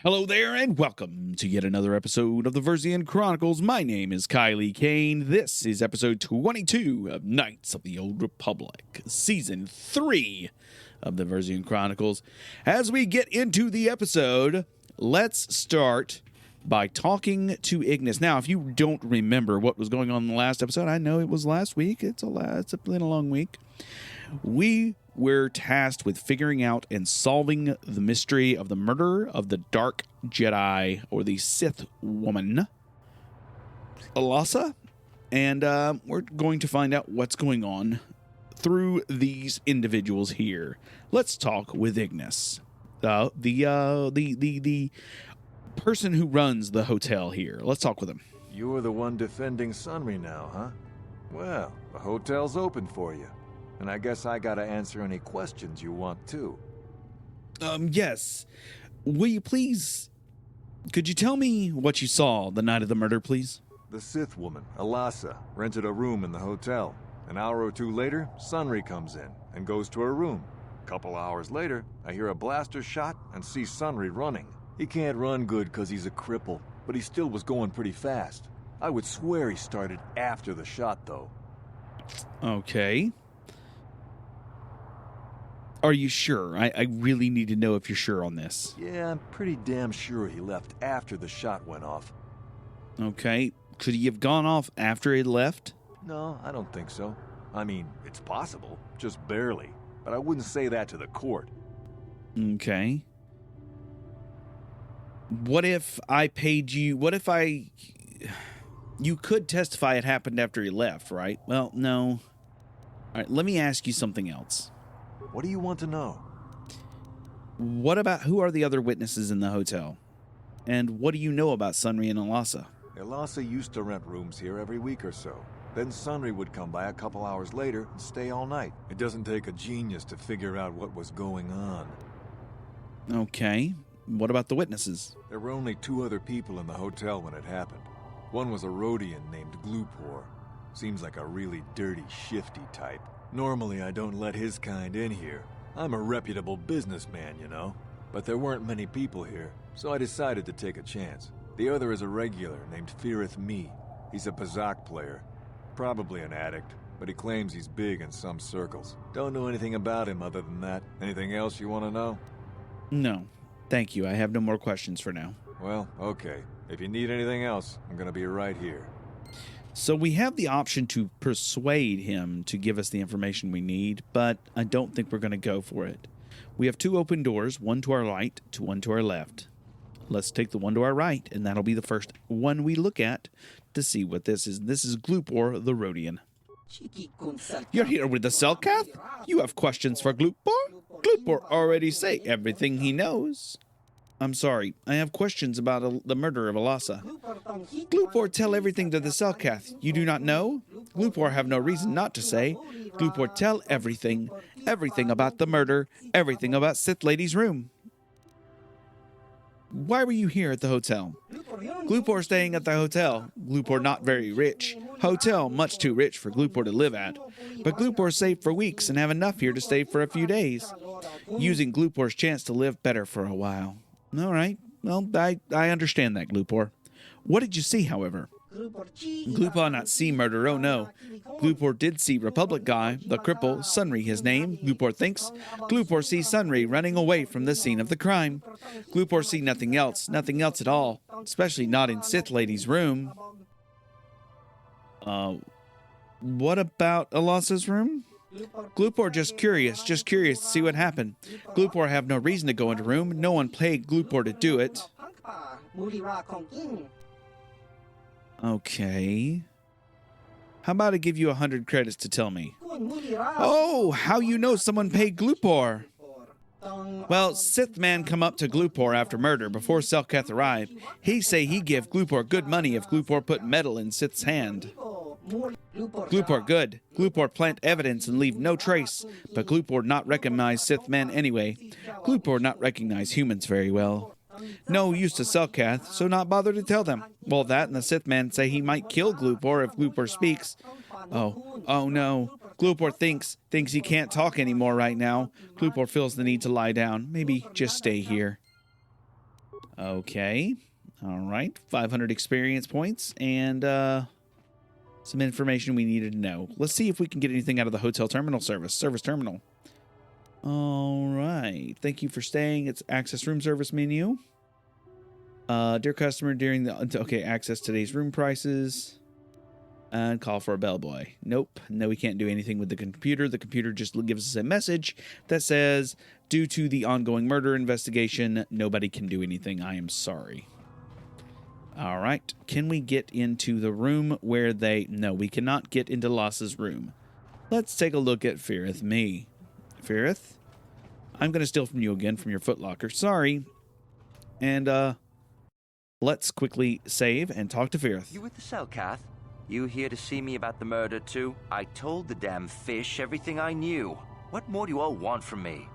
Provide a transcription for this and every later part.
Hello there, and welcome to yet another episode of the Versian Chronicles. My name is Kylie Kane. This is episode 22 of Knights of the Old Republic, season 3 of the Versian Chronicles. As we get into the episode, let's start by talking to Ignis. Now, if you don't remember what was going on in the last episode, I know it was last week. It's been a long week. We were tasked with figuring out and solving the mystery of the murder of the Dark Jedi, or the Sith woman, Alasa, and we're going to find out what's going on through these individuals here. Let's talk with Ignis, the person who runs the hotel here. Let's talk with him. You're the one defending Sunry now, huh? Well, the hotel's open for you. And I guess I gotta answer any questions you want too. Yes. Will you please... Could you tell me what you saw the night of the murder, please? The Sith woman, Alasa, rented a room in the hotel. An hour or two later, Sunry comes in and goes to her room. A couple hours later, I hear a blaster shot and see Sunry running. He can't run good because he's a cripple, but he still was going pretty fast. I would swear he started after the shot, though. Okay. Are you sure? I really need to know if you're sure on this. Yeah, I'm pretty damn sure he left after the shot went off. Okay. Could he have gone off after he left? No, I don't think so. I mean, it's possible, just barely. But I wouldn't say that to the court. Okay. What if I paid you... You could testify it happened after he left, right? Well, no. All right, let me ask you something else. What do you want to know? What about... Who are the other witnesses in the hotel? And what do you know about Sunry and Alasa? Alasa used to rent rooms here every week or so. Then Sunry would come by a couple hours later and stay all night. It doesn't take a genius to figure out what was going on. Okay. What about the witnesses? There were only 2 other people in the hotel when it happened. One was a Rodian named Glupor. Seems like a really dirty, shifty type. Normally, I don't let his kind in here. I'm a reputable businessman, you know. But there weren't many people here, so I decided to take a chance. The other is a regular named Feareth Me. He's a Pazak player. Probably an addict, but he claims he's big in some circles. Don't know anything about him other than that. Anything else you want to know? No. Thank you. I have no more questions for now. Well, okay. If you need anything else, I'm gonna be right here. So we have the option to persuade him to give us the information we need, but I don't think we're going to go for it. We have 2 open doors, one to our right, one to our left. Let's take the one to our right, and that'll be the first one we look at to see what this is. This is Glupor the Rodian. You're here with the Selkath? You have questions for Glupor? Glupor already say everything he knows. I'm sorry, I have questions about the murder of Alasa. Glupor tell everything to the Selkath. You do not know? Glupor have no reason not to say. Glupor tell everything. Everything about the murder. Everything about Sith Lady's room. Why were you here at the hotel? Glupor staying at the hotel. Glupor not very rich. Hotel much too rich for Glupor to live at. But Glupor saved for weeks and have enough here to stay for a few days. Using Glupor's chance to live better for a while. All right. Well, I understand that, Glupor. What did you see, however? Glupor not see murder, oh no. Glupor did see Republic guy, the cripple, Sunry his name, Glupor thinks. Glupor see Sunry running away from the scene of the crime. Glupor see nothing else at all, especially not in Sith Lady's room. What about Alasa's room? Glupor just curious to see what happened. Glupor have no reason to go into room. No one paid Glupor to do it. Okay. How about I give you 100 credits to tell me? Oh, how you know someone paid Glupor? Well, Sith man come up to Glupor after murder before Selkath arrived. He say he give Glupor good money if Glupor put metal in Sith's hand. Glupor good. Glupor plant evidence and leave no trace, but Glupor not recognize Sith men anyway. Glupor not recognize humans very well. No use to Selkath, so not bother to tell them. Well, that and the Sith man say he might kill Glupor if Glupor speaks. Oh no. Glupor thinks he can't talk anymore right now. Glupor feels the need to lie down. Maybe just stay here. Okay. All right. 500 experience points and some information we needed to know. Let's see if we can get anything out of the hotel terminal service terminal. All right. Thank you for staying. It's access room service menu. Dear customer, during the... Okay, access today's room prices. And call for a bellboy. Nope. No, we can't do anything with the computer. The computer just gives us a message that says, due to the ongoing murder investigation, nobody can do anything. I am sorry. All right. Can we get into the room where they... No, we cannot get into Lass's room. Let's take a look at Firith Me. Firith, I'm going to steal from you again from your footlocker. Sorry. And, let's quickly save and talk to Firith. You with the cell, Kath? You here to see me about the murder, too? I told the damn fish everything I knew. What more do you all want from me?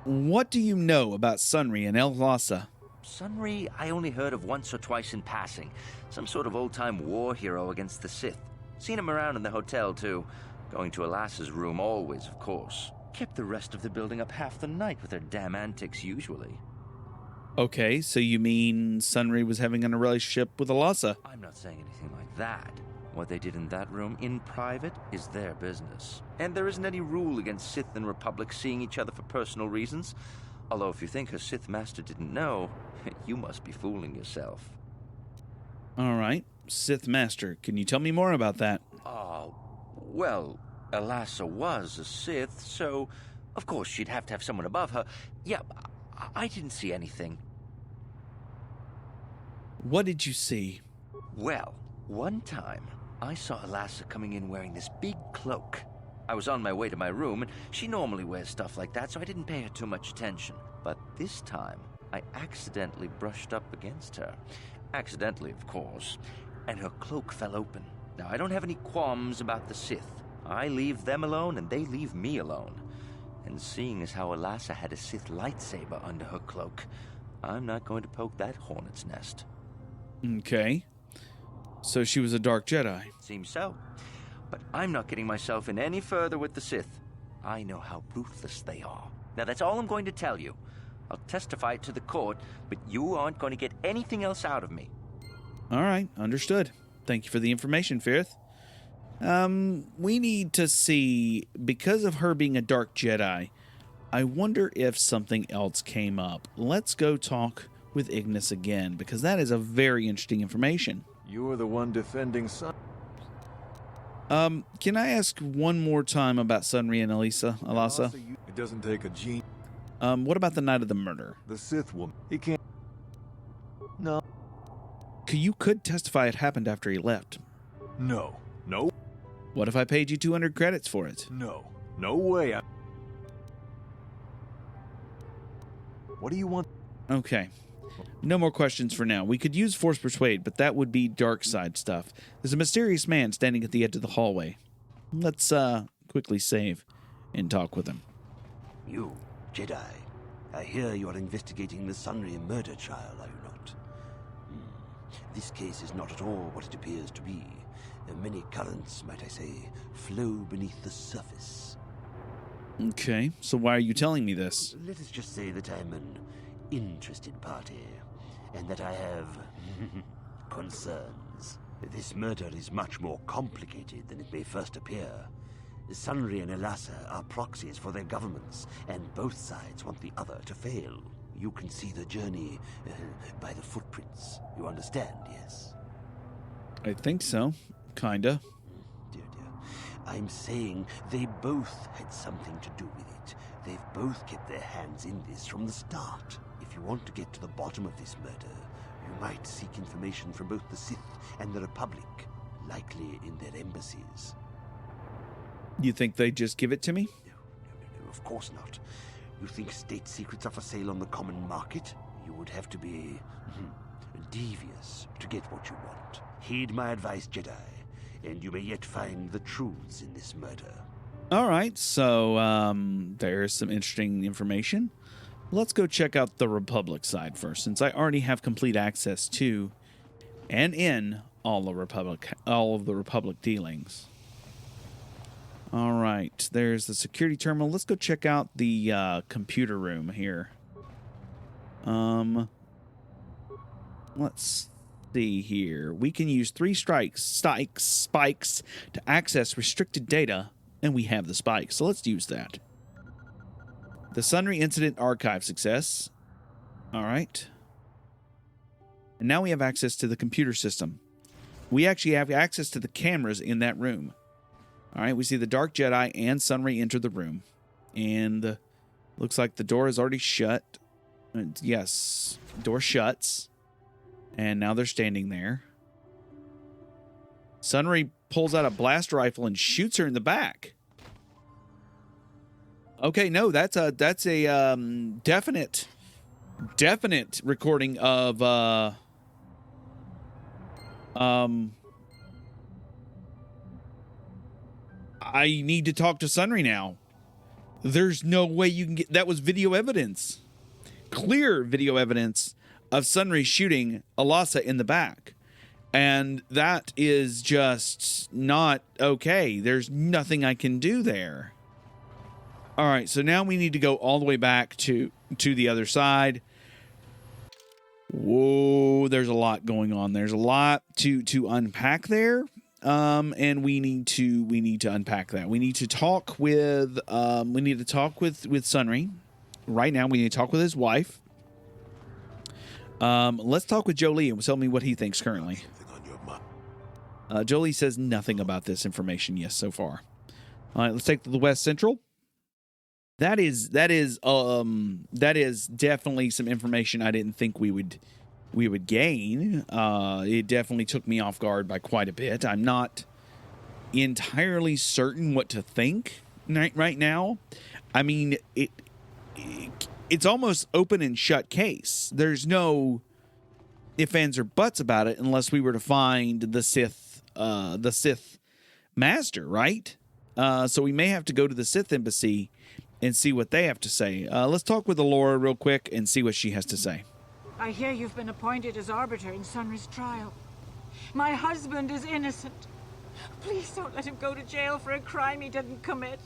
What do you know about Sunry and El Lhasa? Sunry, I only heard of once or twice in passing. Some sort of old-time war hero against the Sith. Seen him around in the hotel, too. Going to Alas's room always, of course. Kept the rest of the building up half the night with their damn antics usually. Okay, so you mean Sunry was having a relationship with Lhasa? I'm not saying anything like that. What they did in that room in private is their business. And there isn't any rule against Sith and Republic seeing each other for personal reasons. Although if you think her Sith master didn't know, you must be fooling yourself. All right, Sith master. Can you tell me more about that? Well, Alasa was a Sith, so of course she'd have to have someone above her. Yeah, I didn't see anything. What did you see? Well, one time, I saw Alasa coming in wearing this big cloak. I was on my way to my room, and she normally wears stuff like that, so I didn't pay her too much attention. But this time, I accidentally brushed up against her. Accidentally, of course. And her cloak fell open. Now, I don't have any qualms about the Sith. I leave them alone, and they leave me alone. And seeing as how Alasa had a Sith lightsaber under her cloak, I'm not going to poke that hornet's nest. Okay. So she was a Dark Jedi. Seems so. But I'm not getting myself in any further with the Sith. I know how ruthless they are. Now, that's all I'm going to tell you. I'll testify it to the court, but you aren't going to get anything else out of me. All right, understood. Thank you for the information, Firith. We need to see, because of her being a Dark Jedi, I wonder if something else came up. Let's go talk with Ignis again, because that is a very interesting information. You were the one defending Sun. Can I ask one more time about Sunry and Alasa? It doesn't take a gene. What about the night of the murder? The Sith woman. He can't. No. You could testify it happened after he left. No. No. What if I paid you 200 credits for it? No. No way. What do you want? Okay. No more questions for now. We could use Force Persuade, but that would be dark side stuff. There's a mysterious man standing at the edge of the hallway. Let's quickly save and talk with him. You, Jedi. I hear you are investigating the Sunry murder trial, are you not? This case is not at all what it appears to be. Many currents, might I say, flow beneath the surface. Okay, so why are you telling me this? Let us just say that I'm an interested party, and that I have concerns. This murder is much more complicated than it may first appear. Sunry and Alasa are proxies for their governments, and both sides want the other to fail. You can see the journey by the footprints. You understand, yes? I think so. Kinda. Dear. I'm saying they both had something to do with it. They've both kept their hands in this from the start. If you want to get to the bottom of this murder, you might seek information from both the Sith and the Republic, likely in their embassies. You think they'd just give it to me? No, of course not. You think state secrets are for sale on the common market? You would have to be devious to get what you want. Heed my advice, Jedi, and you may yet find the truths in this murder. All right, so there's some interesting information. Let's go check out the Republic side first, since I already have complete access to and in all of the Republic dealings. All right, there's the security terminal. Let's go check out the computer room here. Let's see here. We can use 3 spikes to access restricted data, and we have the spikes. So let's use that. The Sunry Incident Archive success. All right. And now we have access to the computer system. We actually have access to the cameras in that room. All right, we see the Dark Jedi and Sunry enter the room. And looks like the door is already shut. Yes, door shuts. And now they're standing there. Sunry pulls out a blaster rifle and shoots her in the back. Okay, no, that's a definite recording of I need to talk to Sunry now. There's no way you can get that. Was video evidence, clear video evidence of Sunry shooting Alasa in the back. And that is just not okay. There's nothing I can do there. All right, so now we need to go all the way back to the other side. Whoa, there's a lot going on. There's a lot to unpack there. And we need to unpack that. We need to talk with Sunry. Right now, we need to talk with his wife. Let's talk with Jolie and tell me what he thinks currently. Jolie says nothing about this information, yes, so far. All right, let's take to the West Central. That is definitely some information I didn't think we would gain. It definitely took me off guard by quite a bit. I'm not entirely certain what to think right now. I mean, it's almost open and shut case. There's no ifs, ands, or buts about it unless we were to find the Sith Master, right? So we may have to go to the Sith Embassy and see what they have to say. Let's talk with Alora real quick and see what she has to say. I hear you've been appointed as arbiter in Sunry's trial. My husband is innocent. Please don't let him go to jail for a crime he didn't commit.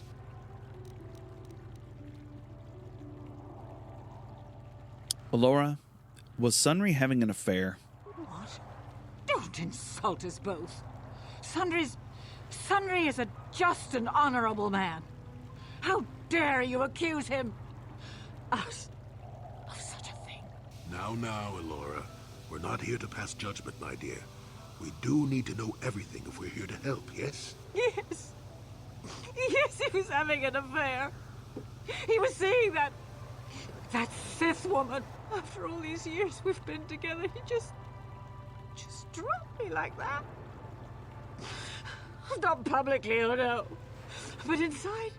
Alora, was Sunry having an affair? What? Don't insult us both. Sunry is a just and honorable man. How dare you accuse him of such a thing? Now, Alora. We're not here to pass judgment, my dear. We do need to know everything if we're here to help, yes? Yes. Yes, he was having an affair. He was seeing that Sith woman. After all these years we've been together, he just dropped me like that. Not publicly, oh no. But inside,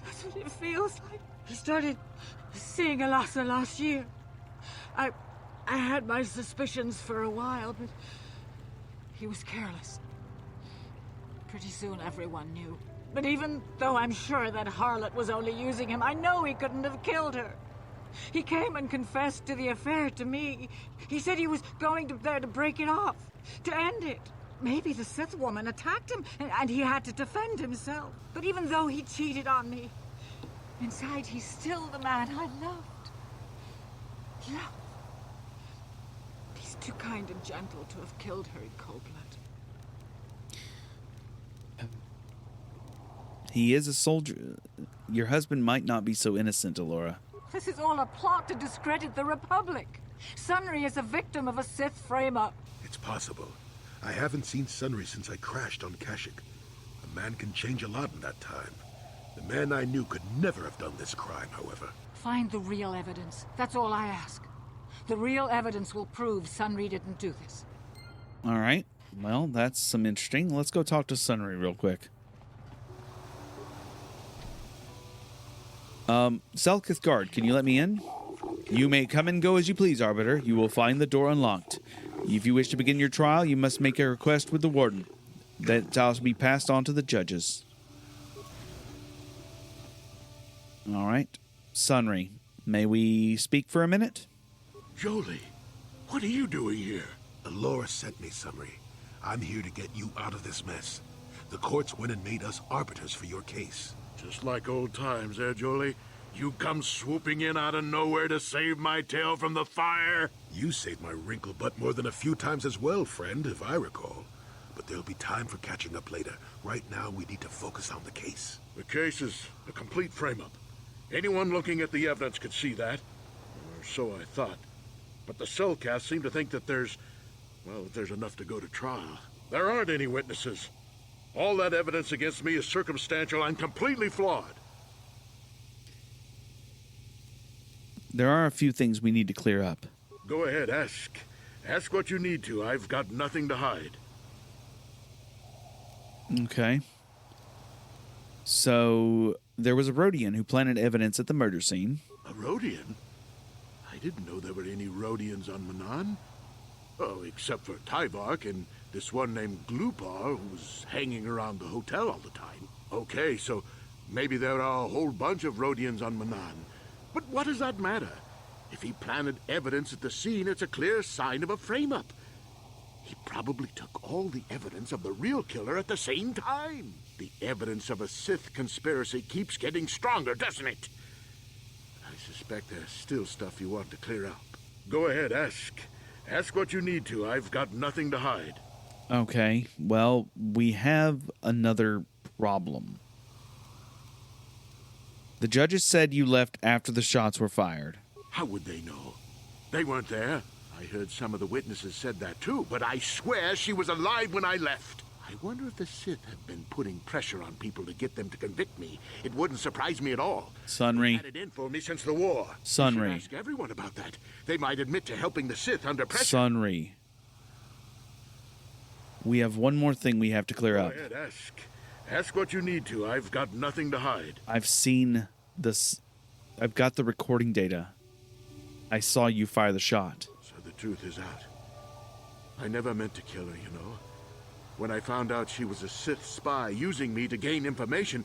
that's what it feels like. He started seeing Alasa last year. I had my suspicions for a while, but he was careless. Pretty soon everyone knew. But even though I'm sure that harlot was only using him, I know he couldn't have killed her. He came and confessed to the affair to me. He said he was going there to break it off, to end it. Maybe the Sith woman attacked him, and he had to defend himself. But even though he cheated on me, inside he's still the man I loved. Love. He's too kind and gentle to have killed her in cold blood. He is a soldier. Your husband might not be so innocent, Alora. This is all a plot to discredit the Republic. Sunry is a victim of a Sith frame-up. It's possible. I haven't seen Sunry since I crashed on Kashyyyk. A man can change a lot in that time. The man I knew could never have done this crime, however. Find the real evidence. That's all I ask. The real evidence will prove Sunry didn't do this. All right. Well, that's some interesting. Let's go talk to Sunry real quick. Selkith Guard, can you let me in? You may come and go as you please, Arbiter. You will find the door unlocked. If you wish to begin your trial, you must make a request with the Warden. That shall be passed on to the judges. All right. Sunry, may we speak for a minute? Jolie, what are you doing here? Alora sent me, Sunry. I'm here to get you out of this mess. The courts went and made us arbiters for your case. Just like old times, Jolie? You come swooping in out of nowhere to save my tail from the fire? You saved my wrinkle butt more than a few times as well, friend, if I recall. But there'll be time for catching up later. Right now, we need to focus on the case. The case is a complete frame-up. Anyone looking at the evidence could see that. Or so I thought. But the cellcasts seem to think that there's enough to go to trial. There aren't any witnesses. All that evidence against me is circumstantial and completely flawed. There are a few things we need to clear up. Go ahead, ask. Ask what you need to. I've got nothing to hide. Okay. So, there was a Rhodian who planted evidence at the murder scene. A Rhodian? I didn't know there were any Rhodians on Manan. Oh, except for Tyvark and this one named Glupar who was hanging around the hotel all the time. Okay, so maybe there are a whole bunch of Rhodians on Manan. But what does that matter? If he planted evidence at the scene, it's a clear sign of a frame-up. He probably took all the evidence of the real killer at the same time. The evidence of a Sith conspiracy keeps getting stronger, doesn't it? I suspect there's still stuff you want to clear up. Go ahead, ask. Ask what you need to. I've got nothing to hide. Okay, well, we have another problem. The judges said you left after the shots were fired. How would they know? They weren't there. I heard some of the witnesses said that too, but I swear she was alive when I left. I wonder if the Sith have been putting pressure on people to get them to convict me. It wouldn't surprise me at all. Sunry. They've had it in for me since the war. Sunry. You should ask everyone about that. They might admit to helping the Sith under pressure. Sunry. We have one more thing we have to clear up. Go ahead, ask. Ask what you need to. I've got nothing to hide. I've seen this. I've got the recording data. I saw you fire the shot. So the truth is out. I never meant to kill her, you know. When I found out she was a Sith spy using me to gain information,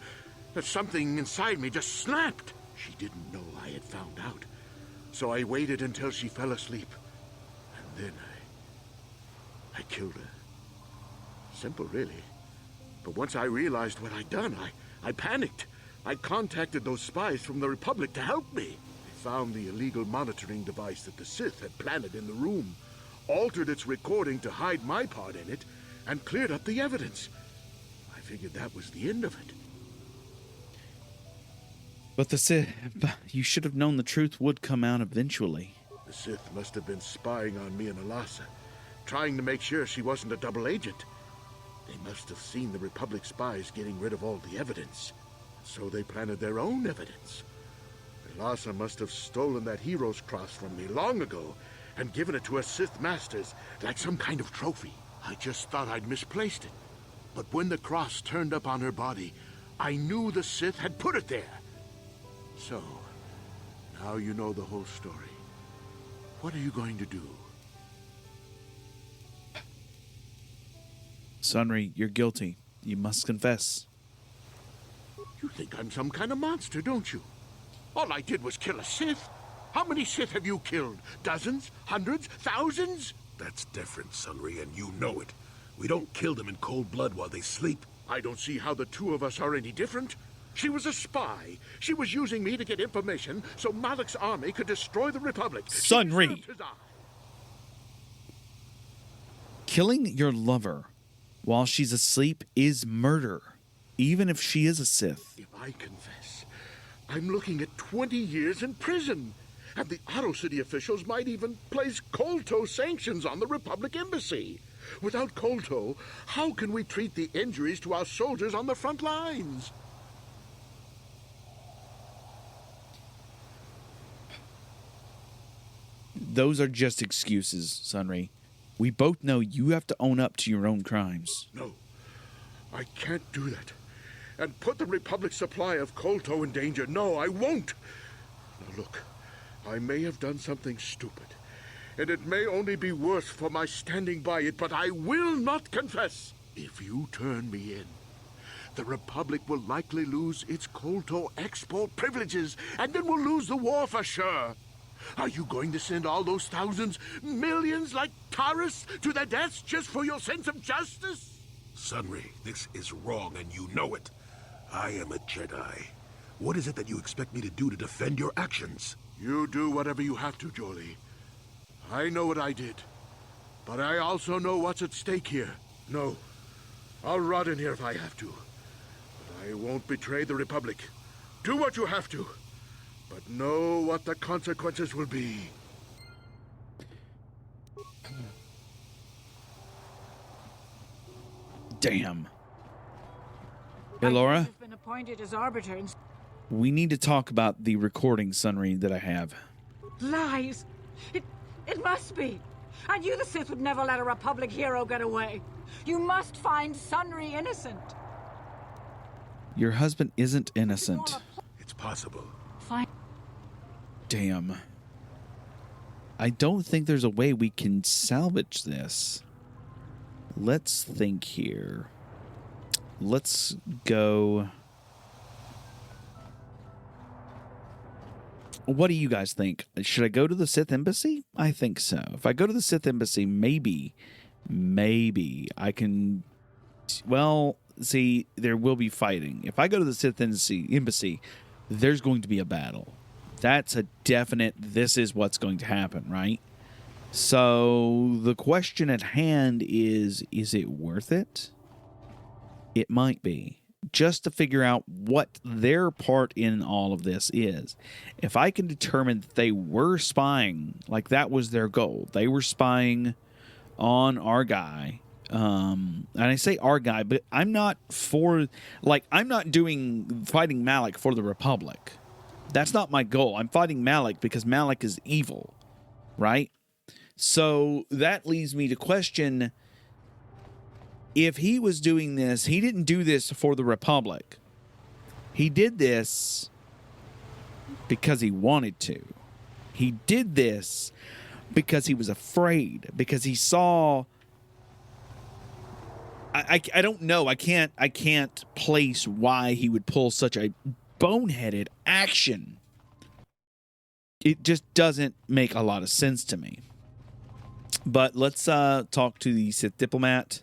that something inside me just snapped. She didn't know I had found out. So I waited until she fell asleep. And then I killed her. Simple, really. But once I realized what I'd done, I panicked. I contacted those spies from the Republic to help me. They found the illegal monitoring device that the Sith had planted in the room, altered its recording to hide my part in it, and cleared up the evidence. I figured that was the end of it. But you should have known the truth would come out eventually. The Sith must have been spying on me and Alasa, trying to make sure she wasn't a double agent. They must have seen the Republic spies getting rid of all the evidence, so they planted their own evidence. Alasa must have stolen that hero's cross from me long ago and given it to her Sith masters like some kind of trophy. I just thought I'd misplaced it. But when the cross turned up on her body, I knew the Sith had put it there. So, now you know the whole story. What are you going to do? Sunry, you're guilty. You must confess. You think I'm some kind of monster, don't you? All I did was kill a Sith. How many Sith have you killed? Dozens? Hundreds? Thousands? That's different, Sunry, and you know it. We don't kill them in cold blood while they sleep. I don't see how the two of us are any different. She was a spy. She was using me to get information so Malak's army could destroy the Republic. Sunry! Killing your lover while she's asleep is murder, even if she is a Sith. If I confess, I'm looking at 20 years in prison. And the Otto City officials might even place Kolto sanctions on the Republic Embassy. Without Kolto, how can we treat the injuries to our soldiers on the front lines? Those are just excuses, Sunry. We both know you have to own up to your own crimes. No, I can't do that. And put the Republic's supply of Kolto in danger. No, I won't. Now look, I may have done something stupid, and it may only be worse for my standing by it, but I will not confess. If you turn me in, the Republic will likely lose its Kolto export privileges, and then we'll lose the war for sure. Are you going to send all those thousands, millions like Taurus to their deaths just for your sense of justice? Sunry, this is wrong, and you know it. I am a Jedi. What is it that you expect me to do to defend your actions? You do whatever you have to, Jolie. I know what I did. But I also know what's at stake here. No, I'll rot in here if I have to. But I won't betray the Republic. Do what you have to. But know what the consequences will be. Damn. Hey, Laura? I've been appointed as arbiter and We need to talk about the recording, Sunry, that I have. lies. It must be. I knew the Sith would never let a Republic hero get away. You must find Sunry innocent. Your husband isn't innocent. It's possible. Fine. Damn. I don't think there's a way we can salvage this. Let's think here. Let's go. What do you guys think? Should I go to the Sith Embassy? I think so. If I go to the Sith Embassy, maybe I can... Well, see, there will be fighting. If I go to the Sith Embassy, there's going to be a battle. That's a definite, this is what's going to happen, right? So the question at hand is it worth it? It might be. Just to figure out what their part in all of this is. If I can determine that they were spying, like that was their goal, they were spying on our guy, and I say our guy, but I'm not doing fighting Malik for the Republic. That's not my goal. I'm fighting Malik because Malik is evil, right? So that leads me to question, if he was doing this, he didn't do this for the Republic. He did this because he wanted to. He did this because he was afraid, because he saw... I don't know. I can't place why he would pull such a boneheaded action. It just doesn't make a lot of sense to me. But let's talk to the Sith diplomat.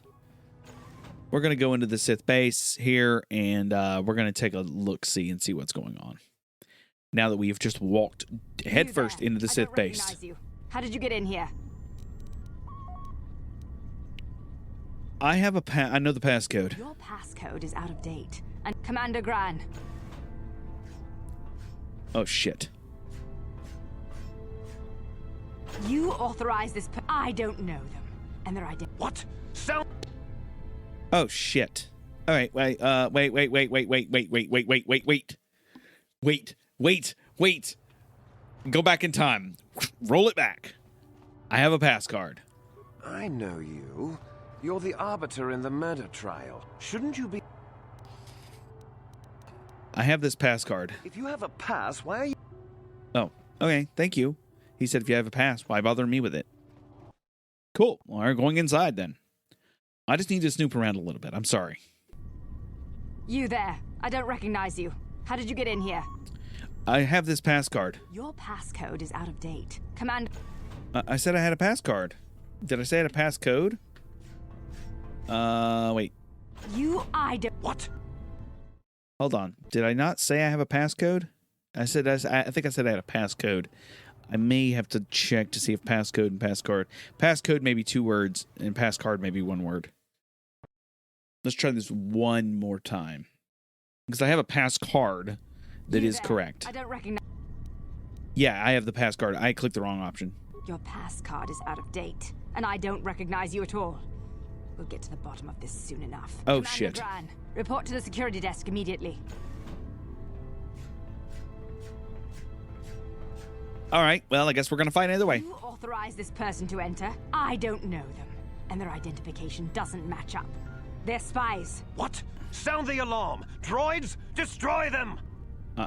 We're going to go into the Sith base here, and we're going to take a look-see and see what's going on. Now that we have just walked headfirst into the Sith base. You. How did you get in here? I have I know the passcode. Your passcode is out of date. And Commander Gran. Oh, shit. You authorized this. I don't know them. And their identity. What? So... Oh, shit. All right, wait. Go back in time. Roll it back. I have a pass card. I know you. You're the arbiter in the murder trial. Shouldn't you be... I have this pass card. If you have a pass, why are you... Oh, okay. Thank you. He said if you have a pass, why bother me with it? Cool. Well, we're going inside then. I just need to snoop around a little bit. I'm sorry. You there. I don't recognize you. How did you get in here? I have this pass card. Your passcode is out of date. Commander... I said I had a pass card. Did I say I had a pass code? Wait. What? Hold on. Did I not say I have a passcode? I think I said I had a passcode. I may have to check to see if passcode and passcard. Passcode may be 2 words, and passcard may be 1 word. Let's try this one more time. Because I have a pass card that is correct. I don't recognize... Yeah, I have the pass card. I clicked the wrong option. Your pass card is out of date, and I don't recognize you at all. We'll get to the bottom of this soon enough. Oh, Commander shit. Gran, report to the security desk immediately. All right, well, I guess we're going to fight either way. You authorized this person to enter. I don't know them, and their identification doesn't match up. They're spies. What? Sound the alarm! Droids, destroy them!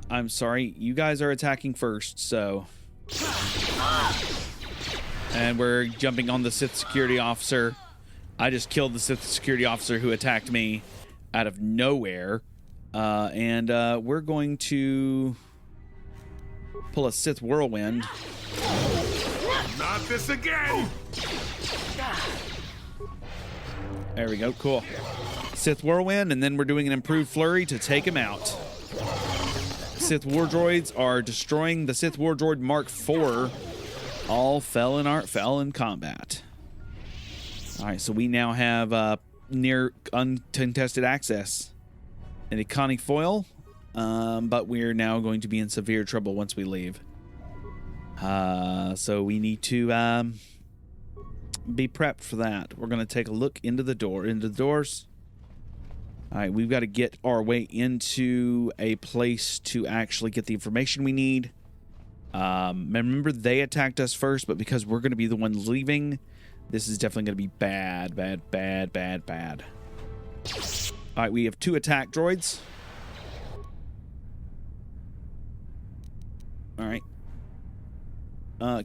I'm sorry, you guys are attacking first, so... And we're jumping on the Sith security officer. I just killed the Sith security officer who attacked me out of nowhere. And we're going to pull a Sith whirlwind. Not this again! There we go, cool. Sith whirlwind, and then we're doing an improved flurry to take him out. Sith war droids are destroying the Sith war droid Mark IV. All fell in combat. All right, so we now have near uncontested access. An iconic foil, but we're now going to be in severe trouble once we leave. So we need to be prepped for that. We're going to take a look into the doors. All right, we've got to get our way into a place to actually get the information we need. Remember, they attacked us first, but because we're going to be the ones leaving, this is definitely going to be bad. All right, we have 2 attack droids. All right.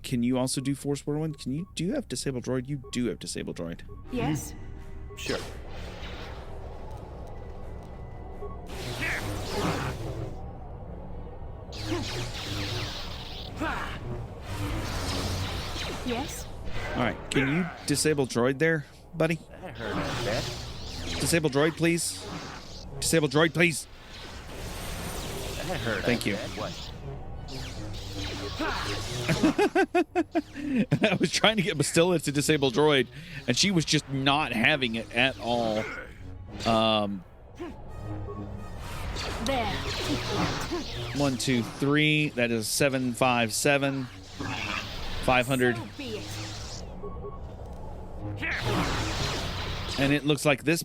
Can you also do Force Whirlwind? Do you have Disable Droid? You do have Disable Droid. Yes. Sure. Yes. All right, can you disable droid there, buddy? That hurt a bit. Disable droid, please. Disable droid, please. That hurt. Thank you. What? I was trying to get Bastilla to disable droid, and she was just not having it at all. There. 1, 2, 3. That is 757. 500. So be it. And it looks like this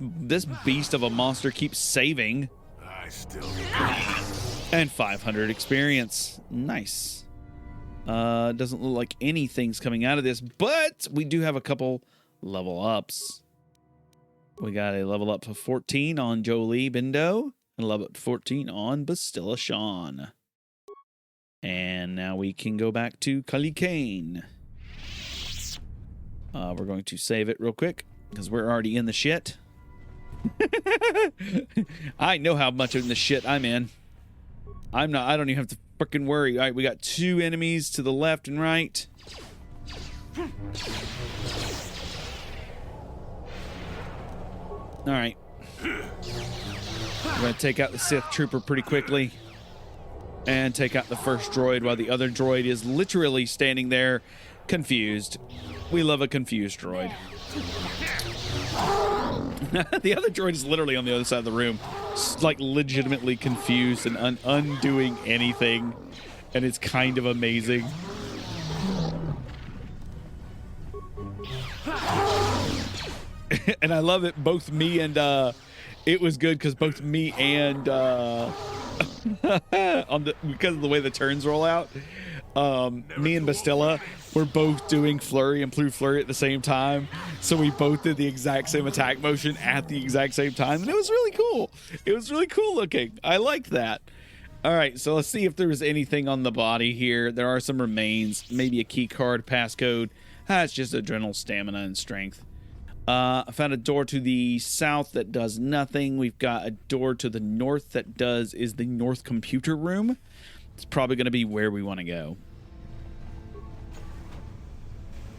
beast of a monster keeps saving. I still. And 500 experience. Nice. Doesn't look like anything's coming out of this, but we do have a couple level ups. We got a level up to 14 on Jolie Bindo, and a level up to 14 on Bastilla Sean. And now we can go back to Cully Kane. We're going to save it real quick because we're already in the shit. I know how much in the shit I'm in. I don't even have to freaking worry. All right, we got 2 enemies to the left and right. All right. We're going to take out the Sith Trooper pretty quickly. And take out the first droid while the other droid is literally standing there confused. We love a confused droid. The other droid is literally on the other side of the room, like legitimately confused and undoing anything. And it's kind of amazing. And I love it. Both me and it was good because both me and because of the way the turns roll out, me and Bastilla were both doing flurry and flurry at the same time, so we both did the exact same attack motion at the exact same time, and it was really cool. It was really cool looking. I liked that. All right, so let's see if there was anything on the body here. There are some remains, maybe a key card, passcode. It's just adrenal stamina and strength. I found a door to the south that does nothing. We've got a door to the north that is the north computer room. It's probably going to be where we want to go.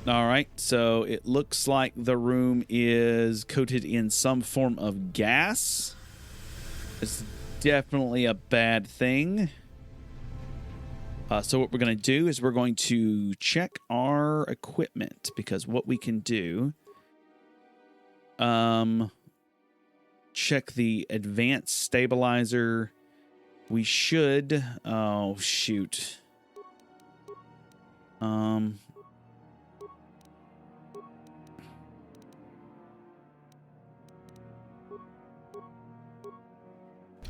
All right, so it looks like the room is coated in some form of gas. It's definitely a bad thing. So what we're going to do is we're going to check our equipment, because what we can do... check the advanced stabilizer. We should... Oh, shoot.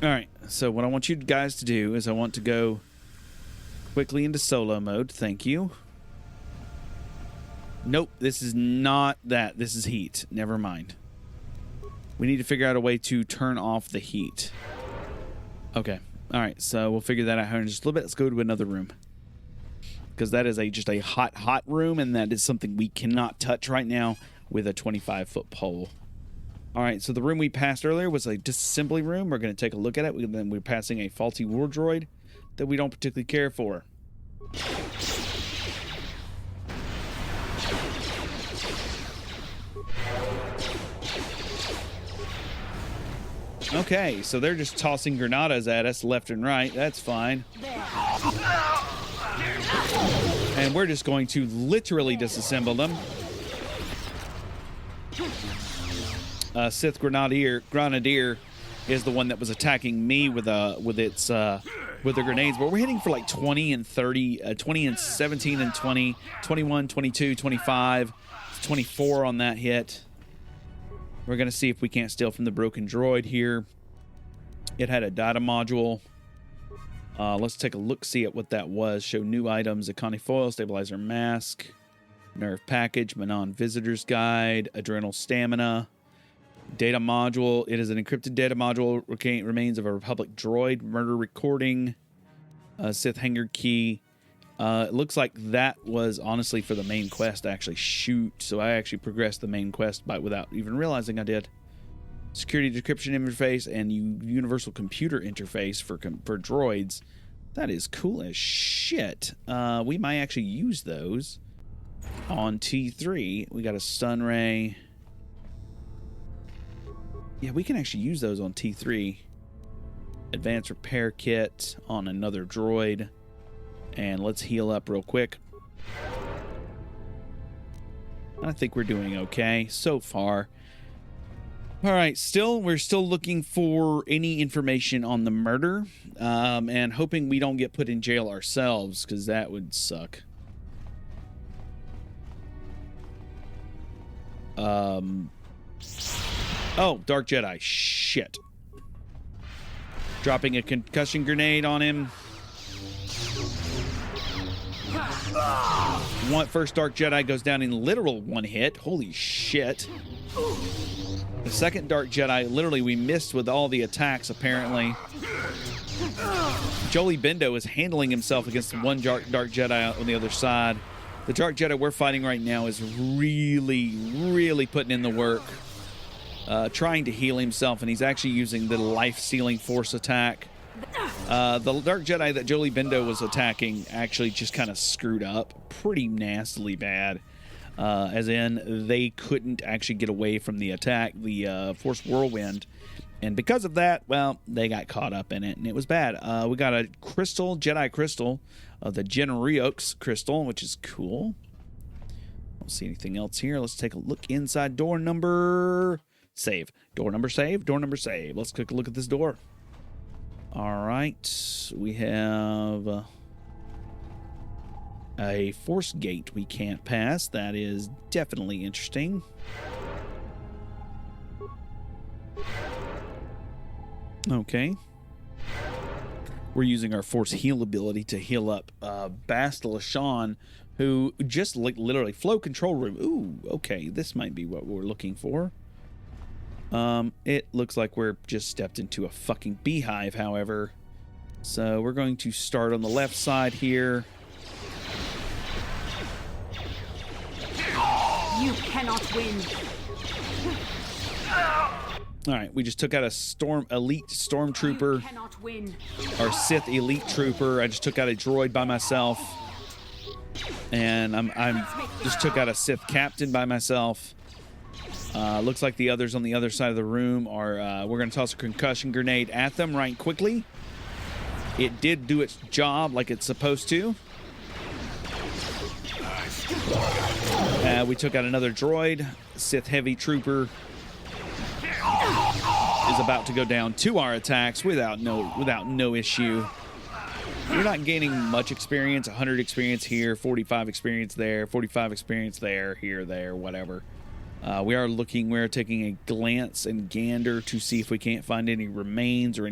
Alright, so what I want you guys to do is I want to go quickly into solo mode. Thank you. Nope, this is not that. This is heat. Never mind. We need to figure out a way to turn off the heat. Okay. Alright, so we'll figure that out here in just a little bit. Let's go to another room. Because that is just a hot room, and that is something we cannot touch right now with a 25-foot pole. Alright, so the room we passed earlier was a disassembly room. We're going to take a look at it. Then we're passing a faulty war droid that we don't particularly care for. Okay, so they're just tossing granadas at us left and right. That's fine. And we're just going to literally disassemble them. Sith Grenadier is the one that was attacking me with the grenades, but we're hitting for like 20 and 30, 20 and 17 and 20, 21, 22, 25, 24 on that hit. We're going to see if we can't steal from the broken droid here. It had a data module. Let's take a look-see at what that was. Show new items, Akani foil, stabilizer mask, nerve package, Manon visitor's guide, adrenal stamina, data module. It is an encrypted data module. Remains of a Republic droid, murder recording, Sith hangar key. It looks like that was honestly for the main quest to actually shoot. So I actually progressed the main quest without even realizing I did. Security decryption interface and universal computer interface for droids. That is cool as shit. We might actually use those on T3. We got a stun ray. Yeah, we can actually use those on T3. Advanced repair kit on another droid. And let's heal up real quick. I think we're doing okay so far. All right, we're still looking for any information on the murder, and hoping we don't get put in jail ourselves, because that would suck. Oh, Dark Jedi. Shit. Dropping a concussion grenade on him. First Dark Jedi goes down in literal one hit. Holy shit. The second Dark Jedi, literally, we missed with all the attacks, apparently. Jolie Bendo is handling himself against one Dark Jedi on the other side. The Dark Jedi we're fighting right now is really, really putting in the work. Trying to heal himself, and he's actually using the life-stealing force attack. The Dark Jedi that Jolie Bendo was attacking actually just kind of screwed up pretty nastily bad. As in, they couldn't actually get away from the attack, the Force Whirlwind. And because of that, well, they got caught up in it, and it was bad. We got a crystal, Jedi crystal, the Genriox crystal, which is cool. Don't see anything else here. Let's take a look inside door number... Save. Door number save. Door number save. Let's take a look at this door. All right. We have... a force gate we can't pass. That is definitely interesting. Okay. We're using our force heal ability to heal up Bastila Lashawn, who just literally flow control room. Ooh, okay. This might be what we're looking for. It looks like we're just stepped into a fucking beehive, however. So we're going to start on the left side here. You cannot win. All right, we just took out a elite stormtrooper. You cannot win. Our Sith elite trooper. I just took out a droid by myself, and I'm just took out a Sith captain by myself. Looks like the others on the other side of the room are. We're going to toss a concussion grenade at them right quickly. It did do its job like it's supposed to. We took out another droid. Sith heavy trooper is about to go down to our attacks without no issue. You're not gaining much experience. 100 experience here, 45 experience there, 45 experience there, here, there, whatever. We're taking a glance and gander to see if we can't find any remains or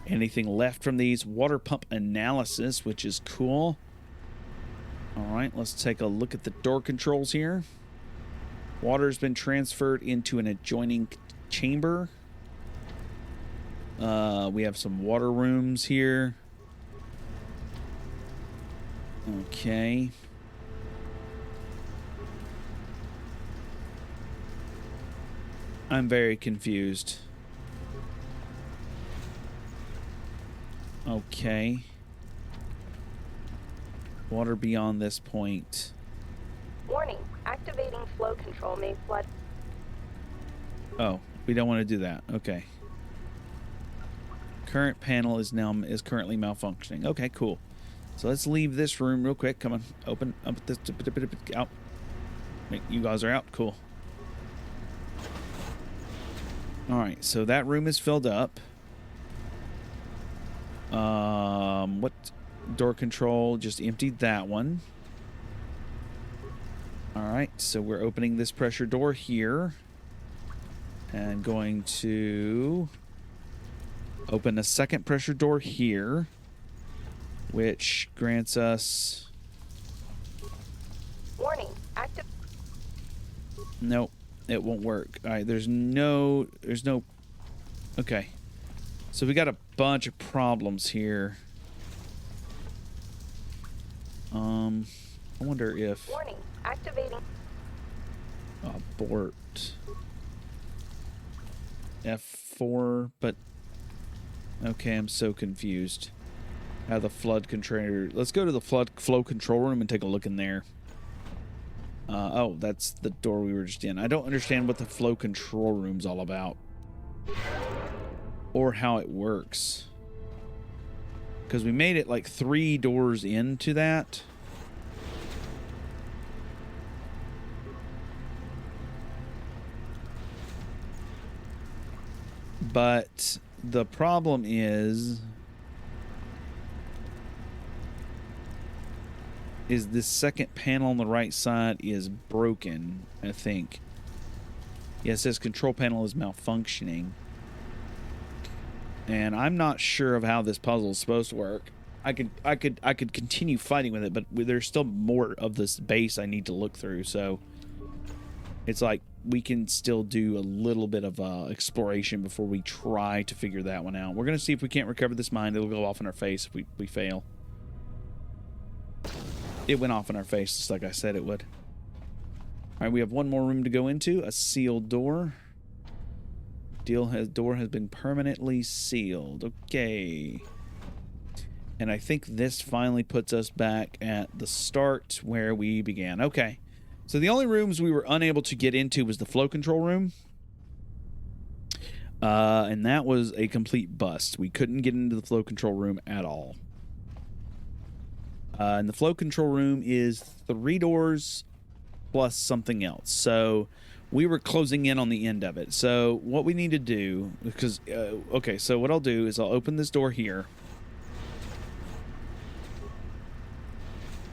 anything left from these. Water pump analysis, which is cool. All right, let's take a look at the door controls here. Water's been transferred into an adjoining chamber. We have some water rooms here. Okay. I'm very confused. Okay. Water beyond this point. Warning. Activating flow control may flood. Oh, we don't want to do that. Okay. Current panel is currently malfunctioning. Okay, cool. So let's leave this room real quick. Come on, open up this out. Wait, you guys are out. Cool. All right, so that room is filled up. What door control? Just emptied that one. All right, so we're opening this pressure door here and going to open a second pressure door here, which grants us... Warning, active. Nope, it won't work. All right, there's no... Okay, so we got a bunch of problems here. I wonder if... Warning, activating. Abort. F4, but... Okay, I'm so confused. The flood control... Let's go to the flow control room and take a look in there. Oh, that's the door we were just in. I don't understand what the flow control room's all about. Or how it works. Because we made it like 3 doors into that. But the problem is this second panel on the right side is broken, I think. Yeah, it says control panel is malfunctioning. And I'm not sure of how this puzzle is supposed to work. I could continue fighting with it, but there's still more of this base I need to look through, so it's like we can still do a little bit of exploration before we try to figure that one out. We're going to see if we can't recover this mine. It'll go off in our face if we fail. It went off in our face just like I said it would. All right, we have one more room to go into. A sealed door. Door has been permanently sealed. Okay. And I think this finally puts us back at the start where we began. Okay. So the only rooms we were unable to get into was the flow control room. And that was a complete bust. We couldn't get into the flow control room at all. And the flow control room is 3 doors plus something else. So we were closing in on the end of it. So what we need to do, because, okay, so what I'll do is I'll open this door here.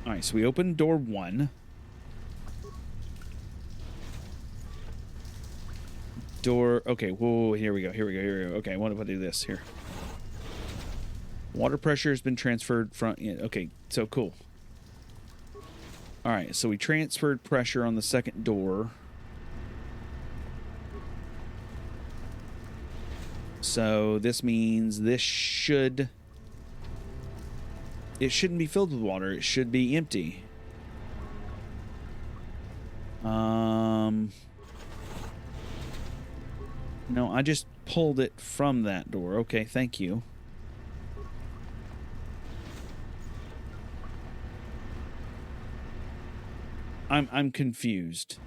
All right, so we open door 1. Door, okay, whoa, here we go. Okay, what if I do this here? Water pressure has been transferred from, okay, so cool. All right, so we transferred pressure on the second door. So this means it shouldn't be filled with water. It should be empty. No, I just pulled it from that door. Okay, thank you. I'm confused.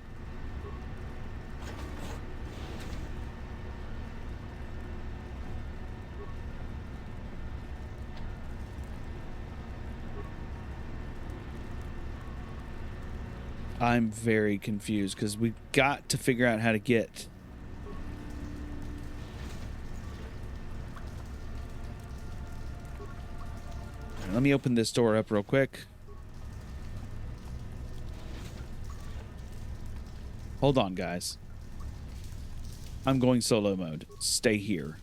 I'm very confused because we've got to figure out how to get... Let me open this door up real quick. Hold on, guys. I'm going solo mode. Stay here.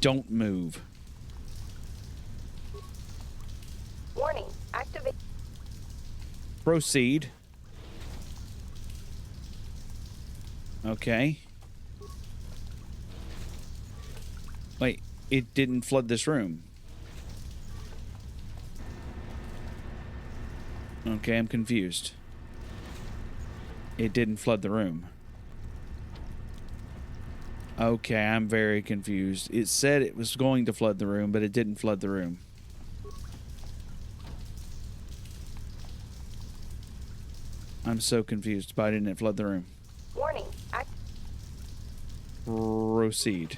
Don't move. Warning, activate. Proceed. Okay. Wait, it didn't flood this room. Okay, I'm confused. It didn't flood the room. Okay, I'm very confused. It said it was going to flood the room, but it didn't flood the room. I'm so confused. Why didn't it flood the room? Warning. Proceed.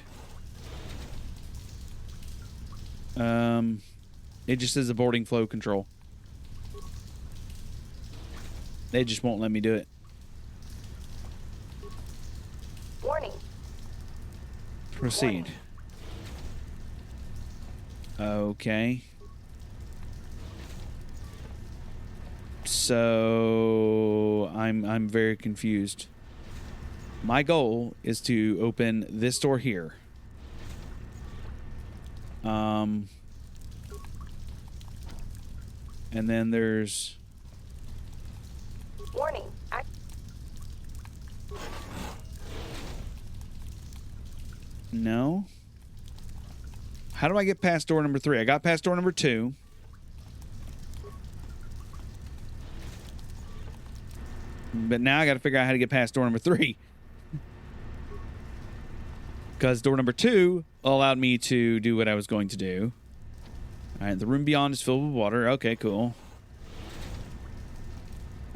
It just says aborting flow control. They just won't let me do it. Warning. Proceed. Okay. So I'm very confused. My goal is to open this door here. And then there's Warning. no. How do I get past door number 3? I got past door number 2. But now I got to figure out how to get past door number 3. Because door number 2 allowed me to do what I was going to do. All right, the room beyond is filled with water. Okay, cool.